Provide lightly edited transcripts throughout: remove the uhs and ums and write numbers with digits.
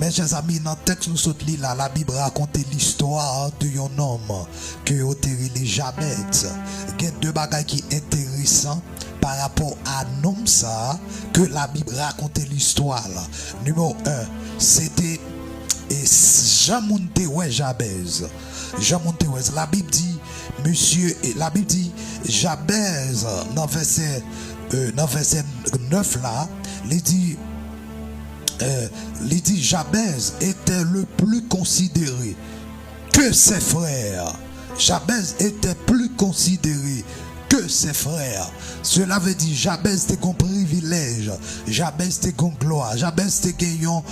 Mes chers amis, dans le texte nous sommes là, la Bible raconte l'histoire d'un homme que otéri les Jabez. Il y a deux bagages qui sont intéressants par rapport à l'homme ça que la Bible raconte l'histoire. Numéro 1, c'était Jean Monteoué Jabez. Jean Monteoué, la Bible dit, monsieur, la Bible dit, Jabez, dans verset 9 là, il dit Jabez était le plus considéré que ses frères. Jabez était plus considéré que ses frères. Cela veut dire Jabez était un privilège, Jabez était une gloire, Jabez était un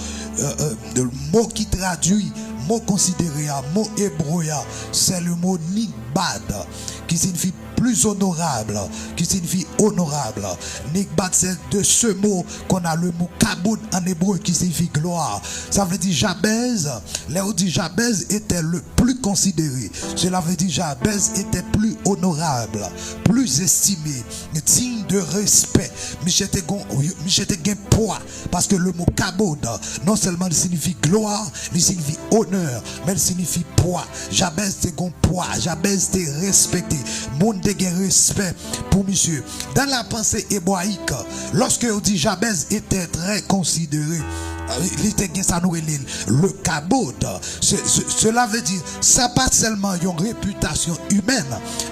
mot qui traduit, mot considéré, mot hébreu, c'est le mot nikbad qui signifie plus honorable, qui signifie honorable. Nikbad, c'est de ce mot qu'on a le mot kaboud en hébreu qui signifie gloire. Ça veut dire Jabez, là où dit Jabez était le plus considéré. Cela veut dire Jabez était plus honorable, plus estimé, digne de respect. Michel était poids, parce que le mot kaboud, non seulement il signifie gloire, il signifie honneur, mais il signifie poids. Jabez était poids, Jabez était respecté. Monde de respect pour monsieur. Dans la pensée hébraïque, lorsque on dit Jabez était très considéré, il était le kabod. Cela veut dire ça pas seulement une réputation humaine,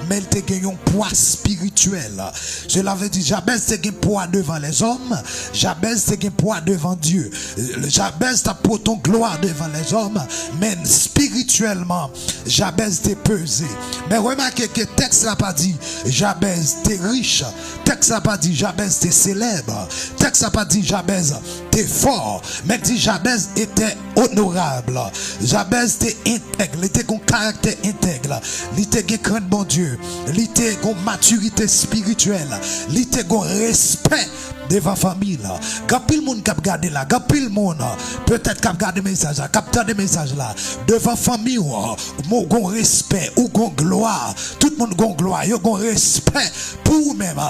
mais il était un poids spirituel. Cela veut dire Jabez était un poids devant les hommes, Jabez était un poids devant Dieu. Jabez t'a pour ton gloire devant les hommes, mais spirituellement Jabez était pesé. Mais remarquez que le texte n'a pas dit Jabez était riche, le texte n'a pas dit Jabez était célèbre, le texte n'a pas dit Jabez était fort, mais dit Jabez était honorable. Jabez était intègre, il était un caractère intègre, il était un crainte bon Dieu, il était une maturité spirituelle, il était un respect devant la famille. Quand le monde qui a regardé là, quand le monde peut-être qui a regardé le message, capté des messages là, devant la famille, ou un respect, ou une gloire, tout le monde a une gloire, il y a un respect pour vous-même.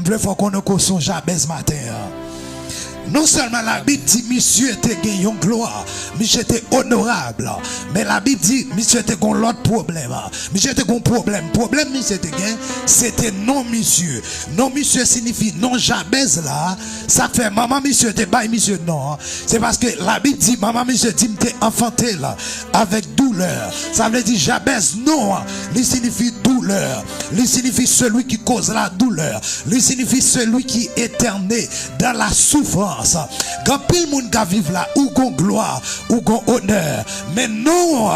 Il faut qu'on ait son Jabez matin. Non seulement la Bible dit monsieur était gagné une gloire, monsieur était honorable, mais la Bible dit monsieur était un l'autre problème. Monsieur était un problème. Problème monsieur était gagné, c'était non monsieur. Non monsieur signifie non Jabez là. Ça fait maman monsieur était pas monsieur non. C'est parce que la Bible dit maman monsieur dit m'était enfanté là avec douleur. Ça veut dire Jabez non. Il signifie douleur. Il signifie celui qui cause la douleur. Il signifie celui qui est éterné dans la souffrance. Quand pile monde qui vivre là ou gon gloire ou gon honneur, mais non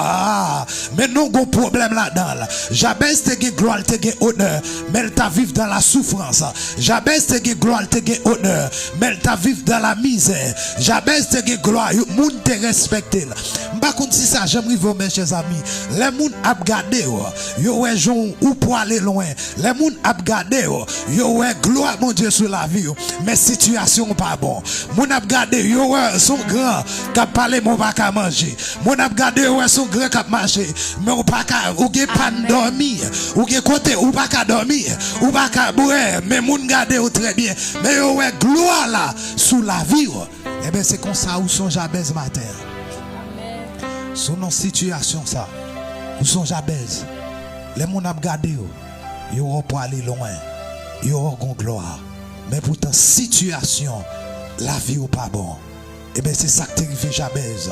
gon problème là-dedans là. Jabez te gen gloire, te gen honneur, mais elle t'a vivre dans la souffrance. Jabez te gen gloire, te gen honneur, mais elle t'a vivre dans la misère. Jabez te gen gloire, monde te respecté là. M'pa contre si ça j'aimerais vous mes chers amis. Les monde a regardé yo ouais jon ou pour aller loin. Les monde a regardé yo ouais gloire mon Dieu sur la vie, mais situation pas bon. Mon a regardé yo son grand qui a parlé mon pas qu'à manger. Mon a regardé yo son grand qui a marché, mais ou pas qu'à ou gen pas dormir, ou gen côté ou pas qu'à dormir, ou pas qu'à boire, mais mon garder très bien. Mais yo gloire là sous la vie. Eh bien c'est comme ça où son Jabez matin. Sous nos situations ça, où sont Jabez. Les gens ont regardé yo pour aller loin, yo ont gloire. Mais pourtant situation la vie ou pas bon. Et bien c'est ça que t'es Jabez.